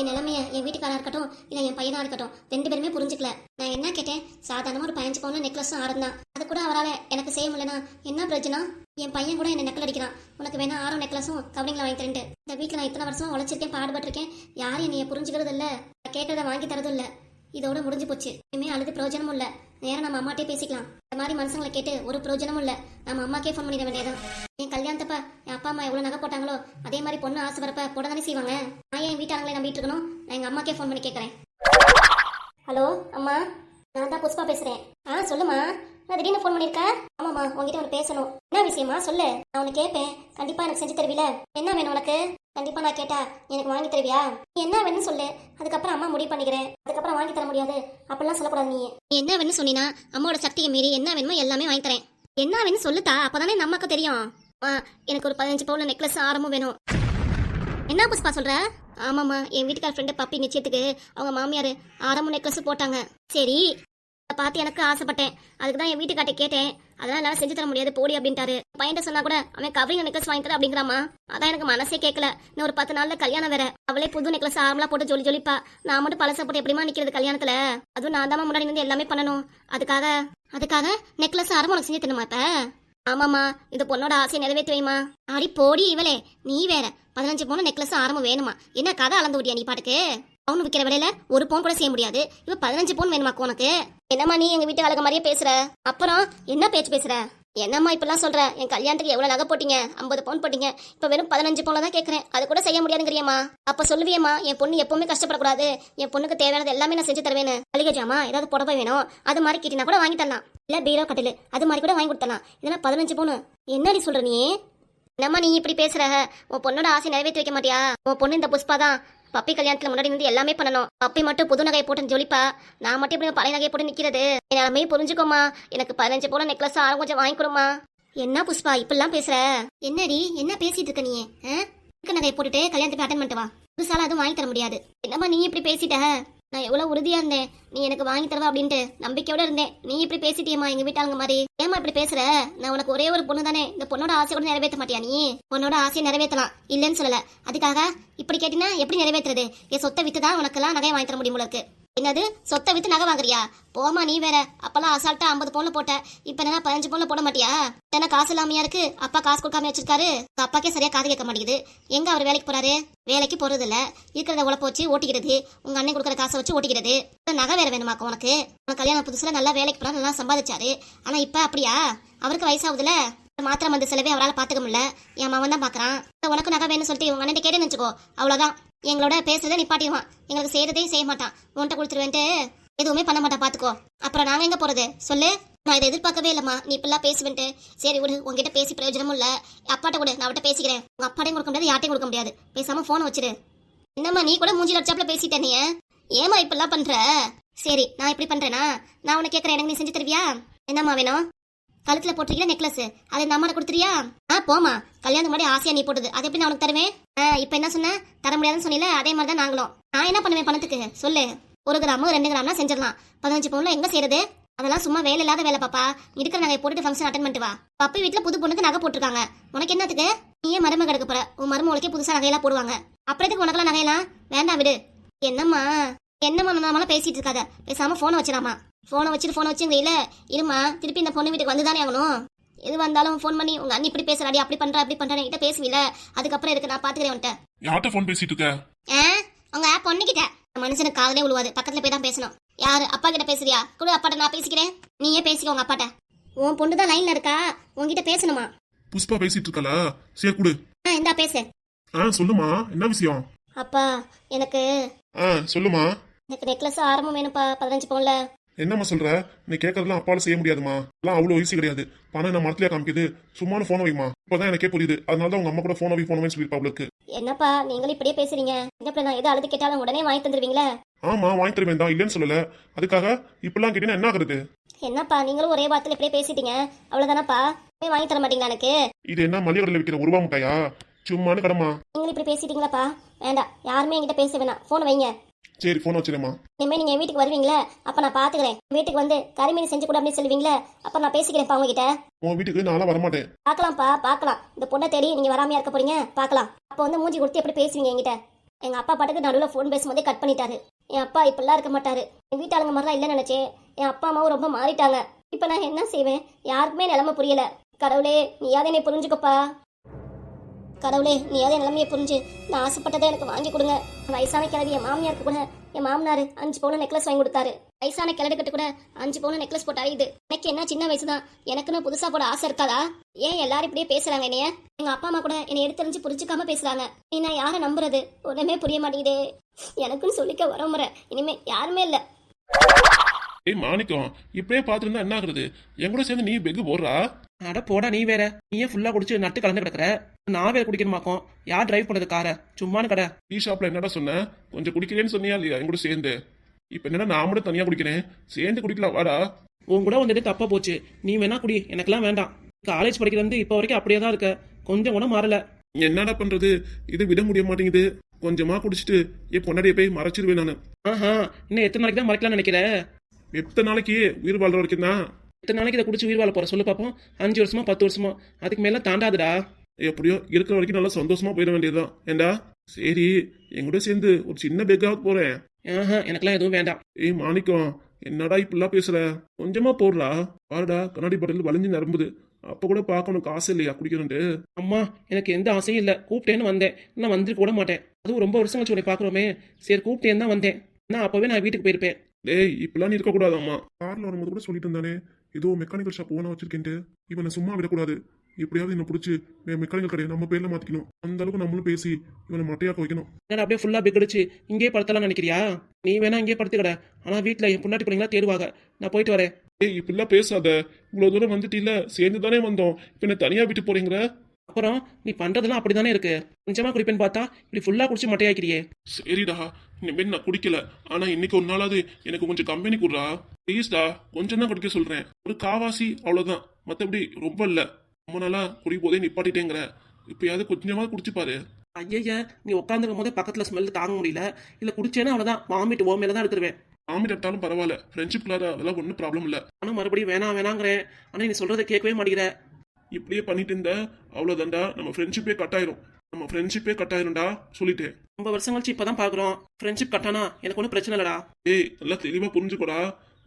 என் நிலைமைய என் வீட்டுக்காரா இருக்கட்டும் இல்ல என் பையனா இருக்கட்டும் 2 பேருமே புரிஞ்சுக்கல. நான் என்ன கேட்டேன், சாதாரணமா ஒரு 15 பவுன் நெக்லஸும் ஆரம் தான். அது கூட அவரால் எனக்கு செய்ய முடியலனா என்ன பிரச்சனை? என் பையன் கூட என்ன நெக்கல் அடிக்கிறான். உனக்கு வேணா ஆரம் நெக்லஸும் கவரிங்ல வாங்கி தரேன்ட்டு. இந்த வீட்டில் நான் இத்தனை வருஷம் உழைச்சிருக்கேன், பாடுபட்டிருக்கேன். யாரும் என்னைய புரிஞ்சுக்கிறது இல்ல, கேட்கறத வாங்கி தரதும் இல்ல. இதோட முடிஞ்சு போச்சு. இனிமே அழுது பிரயோஜனமும் இல்ல. நேரம் நம்ம அம்மாட்டே பேசிக்கலாம். இந்த மாதிரி மனுஷங்களை கேட்டு ஒரு பிரயோஜனமும் இல்ல. நம்ம அம்மாக்கே ஃபோன் பண்ணிட வேண்டியதான். என் கல்யாணத்தப்ப என் அப்பா அம்மா எவ்வளவு நகை போட்டாங்களோ அதே மாதிரி பொண்ணு ஆசை வரப்ப போட தானே செய்வாங்க. நான் என் வீட்டாளங்களை நம்பிட்டு இருக்கணும். நான் எங்க அம்மாக்கே ஃபோன் பண்ணி கேட்கறேன். ஹலோ அம்மா, நான் தான் புஷ்பா பேசுறேன். சொல்லுமா, நான் திடீர்னு ஃபோன் பண்ணிருக்கேன். ஆமாம்மா, உங்ககிட்ட ஒன்று பேசணும். என்ன விஷயமா சொல்லு, நான் உனக்கு கேட்பேன். கண்டிப்பா எனக்கு செஞ்சு தருவீல? என்ன வேணும் உனக்கு? கண்டிப்பா நான் கேட்டா எனக்கு வாங்கி தருவியா? நீ என்ன வேணும்னு சொல்லு, அதுக்கப்புறம் அம்மா முடிவு பண்ணிக்கிறேன். அதுக்கப்புறம் வாங்கி தர முடியாது அப்படிலாம் சொல்லக்கூடாது. நீ என்ன வேணும்னு சொன்னீங்கன்னா அம்மாவோட சக்தியை மீறி என்ன வேணுமோ எல்லாமே வாங்கி தரேன். என்ன வேணும்னு சொல்லுத்தா, அப்பதானே நமக்கு தெரியும். எனக்கு ஒரு 15 பவுன் நெக்லஸ் ஆரமும் வேணும். என்ன புஷ்பா சொல்ற? ஆமாம்மா, என் வீட்டுக்கார ஃப்ரெண்டு பப்பி நிச்சயத்துக்கு அவங்க மாமியார் ஆரமும் நெக்லஸ் போட்டாங்க. சரி, பார்த்து எனக்கு ஆசைப்பட்டேன். அதுக்கு தான் என் வீட்டுக்கார்ட்ட கேட்டேன். அதெல்லாம் என்னால் செஞ்சு தர முடியாது போடி அப்படின்ட்டாரு. பையன் சொன்னா கூட அவன் கவரிங் நெக்லஸ் வாங்கி தர அப்படிங்கிறாமா. அதான் எனக்கு மனசே கேட்கல. இன்னும் ஒரு 10 நாள்ல கல்யாணம் வேற. அவளே புது நெக்லஸ் ஆரம்பலா போட்டு ஜொலி ஜொலிப்பா. நான் மட்டும் பழச போட்டு எப்படிமா நிக்கிறது கல்யாணத்துல? அதுவும் நான் தான் முன்னாடி வந்து எல்லாமே பண்ணணும். அதுக்காக நெக்லஸ் ஆரம்பம் உனக்கு செஞ்சு தரணுமா? இப்ப ஆமாம்மா, இந்த பொண்ணோட ஆசையை நிறைவேற்றி வைமா. ஆடி போடி இவளே, நீ வேற 15 பவுன் நெக்லஸ் ஆரம்பம் வேணுமா? என்ன கதை அளந்து விட்டியா நீ பாட்டுக்கு? பவுன் விற்கிற விலையில ஒரு பவுன் கூட செய்ய முடியாது. இவ 15 பவுன் வேணுமாக்கு உனக்கு? என்னம்மா நீ எங்க வீட்டு ஆளுங்க மாதிரியே பேசுற? அப்புறம் என்ன பேச்சு பேசுற? என்னம்மா இப்பெல்லாம் சொல்ற? என் கல்யாணத்துக்கு எவ்வளவு நகை போட்டீங்க? 50 பவுன் போட்டீங்க. இப்ப வெறும் 15 பவுன்ல தான் கேட்கறேன். அது கூட செய்ய முடியாதுங்கிறியம்மா. அப்ப சொல்லுவியம்மா, என் பொண்ணு எப்பவுமே கஷ்டப்படக்கூடாது, என் பொண்ணுக்கு தேவையானது எல்லாமே நான் செஞ்சு தருவேன்னு. அலிகஜாமா ஏதாவது புடவை வேணும் அது மாதிரி கேட்டினா கூட வாங்கி தரலாம். இல்ல பீரோ கட்டில் அது மாதிரி கூட வாங்கி கொடுத்தலாம். இதெல்லாம் 15 பவுன் என்னடி சொல்ற நீ? என்னம்மா நீ இப்படி பேசுற? உன் பொண்ணோட ஆசை நிறைவேற்றி வைக்க மாட்டியா? உன் பொண்ணு இந்த புஷ்பா தான் பப்பி கல்யாணத்துல முன்னாடி இருந்து எல்லாமே பண்ணணும். பப்பி மட்டும் புது நகையை போட்டு ஜொலிப்பா, நான் மட்டும் இப்படி பழைய நகையை போட்டு நிக்கிறது? எல்லாமே புரிஞ்சுக்கோமா. எனக்கு 15 பவுன் நெக்லஸ் ஆரம் கொஞ்சம் வாங்கி கொடுமா. என்ன புஷ்பா இப்பெல்லாம் பேசுற? என்னடி என்ன பேசிட்டு இருக்க நீ? நகையை போட்டுட்டு கல்யாணத்துக்கு அட்டன் பண்ணிட்டு வா. புதுசால அதுவும் வாங்கி தர முடியாது. என்னம்மா நீ இப்படி பேசிட்ட? நான் எவ்வளவு உறுதியா இருந்தேன் நீ எனக்கு வாங்கி தருவா அப்படின்ட்டு, நம்பிக்கையோட இருந்தேன். நீ இப்படி பேசிட்டியம்மா எங்க வீட்டாளுங்க மாதிரி. ஏமா இப்படி பேசுற? நான் உனக்கு ஒரே ஒரு பொண்ணு தானே. இந்த பொண்ணோட ஆசை கூட நிறைவேற்ற மாட்டியா நீ? பொண்ணோட ஆசையை நிறைவேற்றலாம், இல்லைன்னு சொல்லல. அதுக்காக இப்படி கேட்டினா எப்படி நிறைவேற்றுறது? என் சொத்தை வித்துதான் உனக்கெல்லாம் நகையை வாங்கி தர முடியும் போல இருக்கு. என்னது சொத்தை வித்து நகை வாங்குறியா? போமா நீ வேற. அப்பெல்லாம் அசால்ட்டா 50 பவுன்ல போட்ட. இப்ப என்ன 15 பவுன்ல போட மாட்டியா? என்ன காசு இல்லாமையா இருக்கு? அப்பா காசு கொடுக்காம வச்சிருக்காரு. அப்பாக்கே சரியா காது கேட்க மாட்டேங்குது. எங்க அவர் வேலைக்கு போறாரு? வேலைக்கு போறது இல்ல, இருக்கிறத உழப்ப வச்சு ஓட்டிக்கிறது. உங்க அண்ணன் கொடுக்குற காசை வச்சு ஓட்டிக்கிறது. நகை வேற வேணுமாக்க உனக்கு? கல்யாணம் புதுசுல நல்லா வேலைக்கு போனா நல்லா சம்பாதிச்சாரு. ஆனா இப்ப அப்படியா? அவருக்கு வயசாகுதுல, மாத்திரம் வந்து செலவே அவரால் பாத்துக்க முடியல. என் மவன் தான் பாக்குறான். உனக்கு நகை வேணும்னு சொல்லிட்டு உங்க அண்ணன் கேட்டேன்னு வச்சுக்கோ, அவ்வளவுதான். எங்களோட பேசுறதை நிப்பாட்டிடுவான். எங்களுக்கு செய்யறதையும் செய்ய மாட்டான். உன்கிட்ட கொடுத்துருவேன்ட்டு எதுவுமே பண்ண மாட்டான், பாத்துக்கோ. அப்புறம் நாங்க எங்க போறது சொல்லு? நான் இதை எதிர்பார்க்கவே இல்லம்மா நீ இப்பெல்லாம் பேசுவேன்ட்டு. சரி விடு, உங்ககிட்ட பேசி பிரயோஜனமும் இல்ல. அப்பாட்ட கூட நான் அவட்ட பேசிக்கிறேன். உங்க அப்பாட்டையும் கொடுக்க முடியாது, யார்ட்டையும் கொடுக்க முடியாது. பேசாம போன் வச்சிரு. என்னம்மா நீ கூட மூஞ்சி லட்சாப்ல பேசிட்ட நீ? ஏமா இப்பெல்லாம் பண்ற? சரி நான் இப்படி பண்றேனா? நான் உனக்கு கேட்கறேன், எனக்கு நீ செஞ்சு தருவியா? என்னம்மா வேணும்? கழுத்துல போட்டிருக்கிற நெக்லஸ் அதை இந்த அம்மாட்ட கொடுத்துறியா? போமா, கல்யாணம் முன்னாடி ஆசையா நீ போட்டது, அதை எப்படி நான் உனக்கு தருவேன்? இப்ப என்ன சொன்ன? தர முடியாதுன்னு சொன்னீல, அதே மாதிரி தான் நாங்களும். நான் என்ன பண்ணுவேன் பணத்துக்கு சொல்லு? 1 கிராம் 2 கிராம்னா செஞ்சிடலாம். 15 பவுன்ல எங்க செய்யறது? அதெல்லாம் சும்மா வேலை இல்லாத வேலை பாப்பா. இருக்கிற நகையை போட்டுட்டு ஃபங்க்ஷன் அட்டன் பண்ணிட்டு வா. பப்பி வீட்டுல புது பொண்ணுக்கு நகை போட்டிருக்காங்க. உனக்கு என்னத்துக்கு? நீயே மருமக எடுக்க போற. உன் மருமகளுக்கே புதுசா நகையெல்லாம் போடுவாங்க. அப்புறத்துக்கு உனக்கெல்லாம் நகையெல்லாம் வேண்டாம், விடு. என்னம்மா நம்மளால பேசிட்டு இருக்காத, பேசாம போனை வச்சிடாமா. போனை வச்சுங்க இல்ல இருமா. திருப்பி இந்த பொண்ணு வீட்டுக்கு வந்துதானே ஆகணும். எது வந்தாலும் போன் பண்ணி உங்க அண்ணி இப்படி பேசுறாடி, அப்படி பண்றேன் கிட்ட பேசுவீல. அதுக்கப்புறம் இருக்கு நான் பாத்துக்கிறேன். உன்ட்ட யார்ட்ட போன் பேசிட்டு இருக்க? உங்க பொண்ணுகிட்ட. மனுஷனுக்கு காதலே உழுவாது, பக்கத்துல போய் தான் பேசணும். யாரு? அப்பா கிட்ட பேசுறியா? கூட அப்பாட்ட நான் பேசிக்கிறேன், நீயே பேசிக்க உங்க அப்பாட்ட. உன் பொண்ணு தான் லைன்ல இருக்கா, உன்கிட்ட பேசணுமா? புஷ்பா பேசிட்டு இருக்கல, சரி குடு. இந்தா பேசு. சொல்லுமா, என்ன விஷயம்? அப்பா எனக்கு சொல்லுமா. எனக்கு நெக்லஸ் ஆரம்பம் வேணும்ப்பா, 15 பவுன்ல. என்னம்மா சொல்ற? நீ கேட்கறதுலாம் அப்பால செய்ய முடியாதுமா. எல்லாம் அவ்வளவு ஈஸி கிடையாது. பணம் நான் மரத்திலே காமிக்குது, சும்மான போன வைமா. இப்பதான் எனக்கே புரியுது. அதனாலதான் உங்க அம்மா கூட போன் வைன்னு சொல்லிருப்பா அவளுக்கு. என்னப்பா நீங்களும் இப்படியே பேசுறீங்க? நான் எது அழுது கேட்டாலும் உடனே வாங்கி தந்துருவீங்களா? ஆமா வாங்கி தருவேன் தான், இல்லன்னு சொல்லல. அதுக்காக இப்பெல்லாம் கேட்டீங்கன்னா என்ன ஆகுறது? என்னப்பா நீங்களும் ஒரே வார்த்தையில இப்படியே பேசிட்டீங்க, அவ்வளவுதானப்பா? வாங்கி தர மாட்டீங்களா எனக்கு? இது என்ன மளிகை கடையில் விற்கிற 1 ரூபா முட்டையா? சும்மானு கடமா. நீங்களும் இப்படி பேசிட்டீங்களாப்பா? வேண்டாம், யாருமே என்கிட்ட பேச வேணாம். போன் வைங்க. சரி போன் வச்சிருமா. இனிமே நீங்க வீட்டுக்கு வருவீங்களா? அப்ப நான் பாத்துக்கிறேன். வீட்டுக்கு வந்து கறிமீன் செஞ்சு கூட அப்படின்னு சொல்லுவீங்களா? அப்ப நான் பேசிக்கிறேன்ப்பா உங்ககிட்ட. உன் வீட்டுக்கு நான்லாம் வரமாட்டேன். பாக்கலாம்ப்பா, பாக்கலாம். இந்த பொண்ணை தேடி நீங்க வராமையா இருக்க போறீங்க, பாக்கலாம். அப்ப வந்து மூஞ்சி கொடுத்து எப்படி பேசுவீங்க என்கிட்ட? எங்க அப்பா பாட்டுக்கு நடுவில் ஃபோன் பேசும்போதே கட் பண்ணிட்டாரு. என் அப்பா இப்படிலாம் இருக்க மாட்டாரு. என் வீட்டாளுங்க மாதிரிலாம் இல்லைன்னு நினைச்சேன். என் அப்பா அம்மாவும் ரொம்ப மாறிட்டாங்க. இப்போ நான் என்ன செய்வேன்? யாருக்குமே நிலைமை புரியல. கடவுளே நீயாவது என்னை புரிஞ்சுக்கப்பா. கடவுளே நீயாவது என் நிலைமையை புரிஞ்சு நான் ஆசைப்பட்டதை எனக்கு வாங்கி கொடுங்க. வயசான கிழவி என் மாமியாருக்கு கூட என் மாமனார் 5 பவுன் நெக்லஸ் வாங்கி கொடுத்தாரு. வயசான கிழடுக்கிட்ட கூட 5 பவுன் நெக்லஸ் போட்டு அழியுது. எனக்கு என்ன சின்ன வயசுதான், எனக்குன்னு புதுசா போட ஆசை இருக்காதா? ஏன் எல்லாரும் இப்படியே பேசுறாங்க என்னைய? எங்க அப்பா அம்மா கூட என்னை எடுத்தறிஞ்சு புரிஞ்சுக்காம பேசுறாங்க. நீ நான் யாரை நம்புறது? உடனே புரிய மாட்டேங்குதே. எனக்குன்னு சொல்லிக்க வரமுறை இனிமே யாருமே இல்ல. ஏய் மாணிக்கம், இப்படியே பார்த்துருந்தா என்ன ஆகுறது? என் கூட சேர்ந்து நீ பெகு போடுறா. அட போடா, நீ வேற. நீயே ஃபுல்லா குடிச்சு நட்டு கலந்து கிடக்குற. நான் வேற குடிக்கணுமாக்கும். யார் டிரைவ் பண்ணது காரை? சும்மானு கடை. டீ ஷாப்ல என்னடா சொன்ன? கொஞ்சம் குடிக்கிறேன்னு சொன்னியா இல்லையா என் கூட சேர்ந்து? இப்ப என்னடா நான் மட்டும் தனியா குடிக்கிறேன், சேர்ந்து குடிக்கலாம் வாடா. உன் கூட வந்துட்டு தப்பா போச்சு. நீ வேணா குடி, எனக்கெல்லாம் வேண்டாம். காலேஜ் படிக்கிறது இப்போ வரைக்கும் அப்படியே தான் இருக்க. கொஞ்சம் கூட மாறல. என்னடா பண்றது? இது விட முடிய மாட்டேங்குது. கொஞ்சமா குடிச்சிட்டு என் பொண்டாடியை போய் மறைச்சிருவேன் நானு. ஆஹா, இன்னும் எத்தனை நாளைக்கு தான் மறைக்கலாம்னு நினைக்கிற? எத்தனை நாளைக்கு உயிர் வாழ்ற வரைக்கும் தான். எத்தனை நாளைக்கு இதை குடிச்சு உயிர் வாழ போற சொல்லு பாப்போம். 5 வருஷமா 10 வருஷமா அதுக்கு மேல தாண்டாதுடா. எப்படியோ இருக்கிற வரைக்கும் நல்லா சந்தோஷமா போயிட வேண்டியதுதான். ஏண்டா சரி, எங்கூட சேர்ந்து ஒரு சின்ன பெக்காவது போறேன். ஆஹா, எனக்கெல்லாம் எதுவும் வேண்டாம். ஏய் மாணிக்கம், என்னடா இப்படிலாம் பேசுற? கொஞ்சமா போடுறா. பாருடா, கண்ணாடி பாட்டில் வளைஞ்சு நிரம்புது. அப்ப கூட பார்க்க உனக்கு ஆசை இல்லையா குடிக்கணும்ட்டு? அம்மா, எனக்கு எந்த ஆசையும் இல்லை. கூப்பிட்டேன்னு வந்தேன். நான் வந்துட்டு கூட மாட்டேன். அதுவும் ரொம்ப வருஷம் கழிச்சு உன்னை பார்க்குறோமே. சரி கூப்பிட்டேன்னு தான் வந்தேன். நான் அப்பவே நான் வீட்டுக்கு போயிருப்பேன். டேய் இப்பெல்லாம் நீ இருக்கக்கூடாதாம்மா. கார்ல வரும்போது கூட சொல்லிட்டு இருந்தானே ஏதோ மெக்கானிக்கல் ஷாப் ஓனா வச்சிருக்கேன்ட்டு. இவனை சும்மா விடக்கூடாது. எப்படியாவது என்ன பிடிச்சி மெக்கானிக்கல் கடையை நம்ம பேர்ல மாத்திக்கணும். அந்த அளவுக்கு நம்மளும் பேசி இவனை மட்டையாக்க வைக்கணும். என்னடா அப்படியே ஃபுல்லா பிக்கடிச்சு இங்கே படுத்தலாம் நினைக்கிறியா? நீ வேணா இங்கே படுத்துக்கட. ஆனா வீட்டுல என் பொண்டாட்டி பிள்ளைங்களா தேடுவாங்க. நான் போயிட்டு வரேன். ஏய் இப்படிலாம் பேசாத. இவ்வளவு தூரம் வந்துட்டீல, சேர்ந்து தானே வந்தோம். இப்ப என்ன தனியா விட்டு போறீங்கிற? அப்புறம் நீ பண்றதெல்லாம் அப்படிதானே இருக்கு. கொஞ்சமா குடிப்பேன்னு பார்த்தா இப்படி ஃபுல்லா குடிச்சு மட்டையாக்கிறியே. சரிடா, இனிமேல் நான் குடிக்கல. ஆனா இன்னைக்கு ஒரு நாளாவது எனக்கு கொஞ்சம் கம்பெனி குடுறா ப்ளீஸ்டா. கொஞ்சம் தான் குடிக்க சொல்றேன். ஒரு காவாசி அவ்வளவுதான், மத்தபடி ரொம்ப இல்ல. ரொம்ப நாளா குடி போதே நிப்பாட்டிட்டேங்கிற. இப்பயாவது கொஞ்சமா குடிச்சு பாரு. ஐயா, நீ உட்காந்துருக்கும் போதே பக்கத்துல ஸ்மெல் தாங்க முடியல. இல்ல குடிச்சேன்னா அவ்வளவுதான், வாமிட்டு ஓ மேல தான் எடுத்துருவேன். ஆமிட் எடுத்தாலும் பரவாயில்ல, ஃப்ரெண்ட்ஷிப்லாத அதெல்லாம் ஒன்றும் ப்ராப்ளம் இல்லை. ஆனா மறுபடியும் வேணாங்கிறேன். ஆனா நீ சொல்றதை கேட்கவே மாட்டேங்கிற. இப்படியே பண்ணிட்டு இருந்த அவ்வளோதான்டா, நம்ம ஃப்ரெண்ட்ஷிப்பே கட் ஆயிரும். நம்ம ஃப்ரெண்ட்ஷிப்பே கட் ஆயிரும்டா சொல்லிட்டேன். ரொம்ப வருஷம் கழிச்சு இப்பதான் பாக்குறோம். ஃப்ரெண்ட்ஷிப் கட்டானா எனக்கு ஒன்றும் பிரச்சனை இல்லடா. ஏய் நல்லா தெளிவா புரிஞ்சுக்கூடா.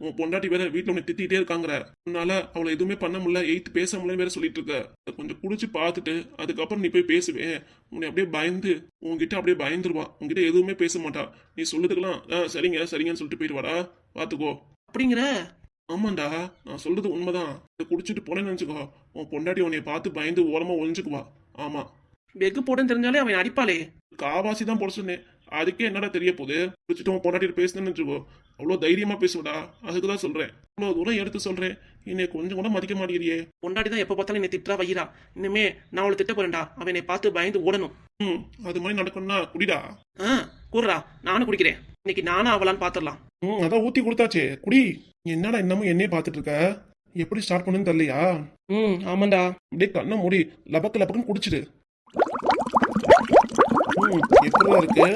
உன் பொண்டாட்டி வேற வீட்டில் உன்னை திட்டிகிட்டே இருக்காங்கிற. உன்னால அவளை எதுவுமே பண்ண முடியல, எய்த்து பேச முடியல வேற சொல்லிட்டு இருக்க. கொஞ்சம் குடிச்சு பார்த்துட்டு அதுக்கப்புறம் நீ போய் பேசுவேன். உன்னை அப்படியே பயந்து உன்கிட்ட அப்படியே பயந்துருவா. உன்கிட்ட எதுவுமே பேச மாட்டா. நீ சொல்றதுக்கெல்லாம் சரிங்க சரிங்கன்னு சொல்லிட்டு போயிடுவாடா. பார்த்துக்கோ. அப்படிங்கிற? ஆமாண்டா, நான் சொல்றது உண்மைதான். இதை குடிச்சிட்டு போனேன்னு நினச்சிக்கோ, உன் பொண்டாட்டி உன்னைய பார்த்து பயந்து ஓரமா ஒழிஞ்சுக்குவா. ஆமா, வெகு போடுன்னு தெரிஞ்சாலே அவன் அடிப்பாளே. காவாசி தான் போட சொன்னேன். அதுக்கே என்னடா தெரிய போகுது? குடிச்சிட்டு உன் பொண்டாட்டிட்டு பேசுனேன்னு வச்சுக்கோ, அவ்வளோ தைரியமா பேசுவடா. அதுக்கு தான் சொல்றேன். அவ்வளோ தூரம் எடுத்து சொல்றேன், என்னை கொஞ்சம் கூட மதிக்க மாட்டேங்கிறியே. பொண்டாட்டி தான் எப்போ பார்த்தாலும் என்னை திட்டா வைக்கிறா. இனிமே நான் அவளை திட்ட போறேன்டா. அவன் என்னை பார்த்து பயந்து ஓடணும். அது மாதிரி நடக்கணும்னா குடிடா. கூடுறா, நானும் குடிக்கிறேன். இன்னைக்கு நானும் அவளான்னு பாத்துடலாம். அதான் ஊத்தி கொடுத்தாச்சே, குடி. என்னடா இன்னமும் என்னையே பார்த்துட்டு இருக்க? எப்படி ஸ்டார்ட் பண்ணுன்னு தெரியலையா? ஆமாண்டா. அப்படியே கண்ணை மூடி லபக்கு லபக்குன்னு குடிச்சிடு. எப்படிதான் இருக்கு?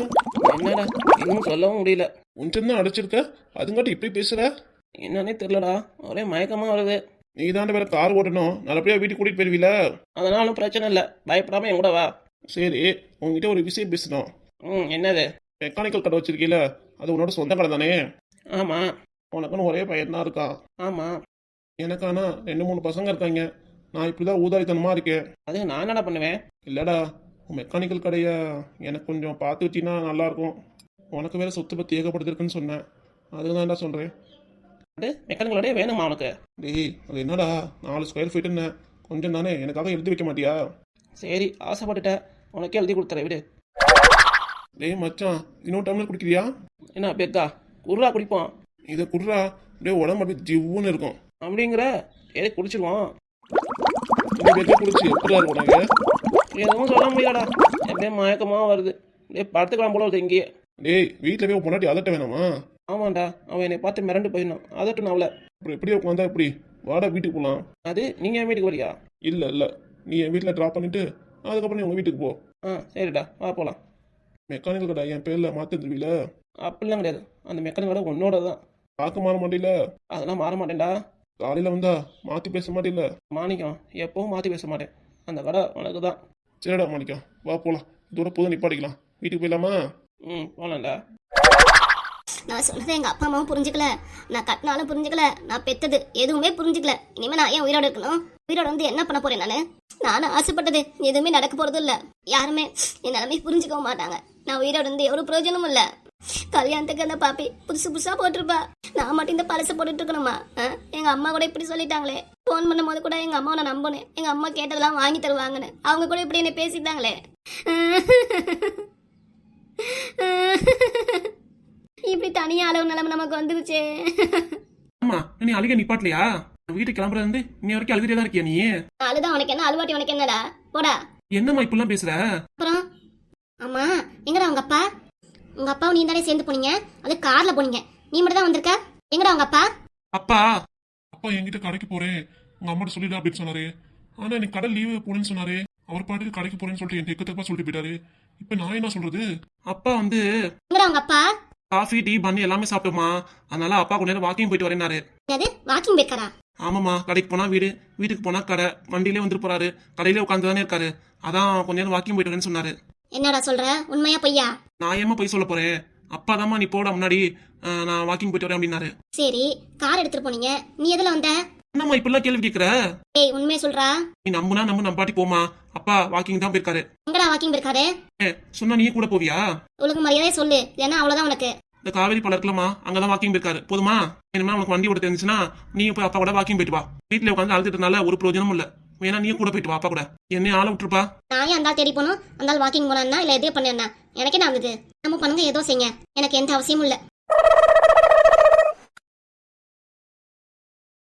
என்னடா இன்னும் சொல்லவும் முடியல. கொஞ்சம் தான் அடைச்சிருக்க, அதுங்காட்டி இப்படி பேசுற? என்னன்னே தெரியலடா, ஒரே மயக்கமா வருது. நீ தாண்ட வேற கார் ஓட்டணும், நல்லபடியா வீட்டுக்கு கூட்டிட்டு போயிருவீல. அதனாலும் பிரச்சனை இல்லை, பயப்படாம என் கூட வா. சரி, உங்ககிட்ட ஒரு விஷயம் பேசணும். என்னது? மெக்கானிக்கல் கடை வச்சிருக்கீல, அது உன்னோட சொந்த கடை தானே? ஆமா. உனக்குன்னு ஒரே பையன் தான் இருக்கான். ஆமா. எனக்கானா 2-3 பசங்க இருக்காங்க. நான் இப்படிதான் ஊதாரித்தனமா இருக்கேன். அது நான் என்னடா பண்ணுவேன்? இல்லடா, மெக்கானிக்கல் கடையை எனக்கு கொஞ்சம் பார்த்து வச்சின்னா நல்லா இருக்கும். உனக்கு வேற சொத்து பற்றி ஏகப்படுத்திருக்குன்னு சொன்னேன், அதுக்கு தான்டா சொல்கிறேன். அது மெக்கானிக்கலோடய வேணுமா உனக்கு? டேய் அது என்னடா 4 ஸ்கொயர் ஃபீட்டுன்னு கொஞ்சம் தானே, எனக்காக எழுதி வைக்க மாட்டியா? சரி, ஆசைப்பட்டுட்ட, உனக்கே எழுதி கொடுத்துறேன் விடு. டேய் மச்சான், இன்னொரு டம்ளர் குடிக்கிறியா? என்ன பெக்கா? குர்ரா குடிப்போம். இதை குடுறா, அப்படியே உடம்பு அப்படியே ஜிவ்வுன்னு இருக்கும். அப்படிங்கிற? ஏறி குடிச்சிடுவோம். இந்த பெக்கை குடிச்சு எப்படா இருக்கும் உனக்கு? எதுவும் சொல்ல முடியாடா, எப்படியே மயக்கமாக வருது. அப்படியே படுத்துக்கலாம் போல வருது இங்கேயே. டேய் வீட்டில் போய் பொண்டாட்டி அதட்ட வேணாமா? ஆமாண்டா, அவன் என்னை பார்த்து மிரண்டு போயிடணும், அதட்டும் அவளை. அப்புறம் எப்படியே உட்காந்தா எப்படி? வாடா வீட்டுக்கு போகலாம். அது நீங்கள் என் வீட்டுக்கு வரியா? இல்லை நீ என் வீட்டில் ட்ராப் பண்ணிட்டு அதுக்கப்புறம் நீ உங்கள் வீட்டுக்கு போ. சரிடா, வா போகலாம். மெக்கானிக்கல் கடை என் பேரில் மாற்றிருவீல? அப்படிலாம் கிடையாது, அந்த மெக்கானிக் கடை உன்னோட தான். பார்க்க மாற மாட்டேல? அதெல்லாம் மாற மாட்டேன்டா. காலையில் வந்தா மாற்றி பேச மாட்டேல? மாணிக்கம், எப்பவும் மாற்றி பேச மாட்டேன். அந்த கடை உனக்கு தான். சரிடா மாணிக்கம், வா போகலாம். இதோட போதும் நிப்பாடிக்கலாம். வீட்டுக்கு போயிடலாமா? ம் போலாம்டா. நான் சொன்னதை எங்க அப்பா அம்மாவும் புரிஞ்சுக்கல, நான் கட்டினாலும் புரிஞ்சுக்கல, நான் பெத்தது எதுவுமே புரிஞ்சுக்கல. இனிமே நான் ஏன் உயிரோட இருக்கணும்? உயிரோட வந்து என்ன பண்ண போறேன் நானும் ஆசைப்பட்டது எதுவுமே நடக்க போறதும் இல்ல. யாருமே என் நிலைமை புரிஞ்சுக்கவும் மாட்டாங்க. நான் உயிரோட இருந்து எவ்வளவு பிரயோஜனமும் இல்ல. கல்யாணத்துக்கு அந்த பாப்பி புதுசு புதுசா போட்டிருப்பா, நான் மட்டும் இந்த பழச போட்டுட்டு இருக்கணுமா? எங்க அம்மா கூட இப்படி சொல்லிட்டாங்களே. போன் பண்ணும் போது கூட எங்க அம்மாவை நான் நம்பினேன், எங்க அம்மா கேட்டதெல்லாம் வாங்கி தருவாங்கன்னு. அவங்க கூட இப்படி என்ன பேசிட்டாங்களே. இப்படி தனியா அளவு நிலைமை நமக்கு வந்துருச்சே. ஆமா நீ அழுக நிப்பாட்லையா? வீட்டுக்கு கிளம்புறது வந்து இன்னி வரைக்கும் அழுதுட்டே தான் இருக்கியா நீ? அழுதான் உனக்கு என்ன, அழுவாட்டி உனக்கு என்னடா? போடா. என்னம்மா இப்படிலாம் பேசுற? அப்புறம் ஆமா, எங்கடா உங்க அப்பா? உங்க அப்பாவும் நீ தானே சேர்ந்து போனீங்க, அது கார்ல போனீங்க. நீ மட்டும் தான் வந்திருக்க. எங்கடா உங்க அப்பா? அப்பா அப்பா என்கிட்ட கடைக்கு போறேன் உங்க அம்மாட்ட சொல்லிடு அப்படின்னு சொன்னாரு. ஆனா எனக்கு கடை லீவு போனேன்னு சொன்னாரு. அவர் பாட்டுக்கு கடைக்கு போறேன்னு சொல்லிட்டு என் எக்கத்தப்பா சொல்லிட்டு போயிட்டாரு. இப்ப நான் என்ன சொல்றது? அப்பா வந்து எங்கடா உங்க அப்பா? காஃபி டீ பண்ணி எல்லாமே சாப்பிட்டோமா, அதனால அப்பா கொஞ்ச நேரம் வாக்கிங் போயிட்டு வரேனாரு. என்னது வாக்கிங் போயிருக்காரா? ஆமாம்மா, கடைக்கு போனா வீடு, வீட்டுக்கு போனா கடை, வண்டியிலே வந்துட்டு போறாரு, கடையிலே உட்காந்து தானே இருக்காரு. அதான் கொஞ்ச நேரம் வாக்கிங் போயிட்டு வரேன்னு சொன்னாரு. என்னடா சொல்ற, உண்மையா பொய்யா? நான் ஏமா போய் சொல்ல போறேன்? அப்பா தாம்மா நீ போட முன்னாடி நான் வாக்கிங் போயிட்டு வரேன் அப்படின்னாரு. சரி, கார் எடுத்துட்டு போனீங்க, நீ எதுல வந்த? என்னம்மா இப்படிலாம் கேள்வி கேட்கிற? ஏய் உண்மையை சொல்றா. நீ நம்புனா நம்ம பாட்டி போமா, அப்பா வாக்கிங் தான் போயிருக்காரு. எங்கடா வாக்கிங் போயிருக்காரு? சொன்னா நீ கூட போவியா? ஒழுங்கு மரியாதை சொல்லு, இல்லைன்னா அவ்வளவுதான் உனக்கு. இந்த காவேரி பழம் இருக்கலாமா, அங்கதான் வாக்கிங் போயிருக்காரு. போதுமா? இனிமே உனக்கு வண்டி ஓட தெரிஞ்சுன்னா நீ போய் அப்பா கூட வாக்கிங் போயிட்டு வா. வீட்டுல உட்காந்து அழுதுட்டனால ஒரு பிரயோஜனமும் இல்ல. வேணா நீயும் கூட போயிட்டு வா அப்பா கூட. என்னையும் ஆள விட்டுருப்பா. நான் ஏன் அந்த தேடி போனோம்? அந்த வாக்கிங் போனா இல்ல எதே பண்ணா எனக்கு என்ன வந்தது? நம்ம பண்ணுங்க, ஏதோ செய்யுங்க, எனக்கு எந்த அவசியமும் இல்ல.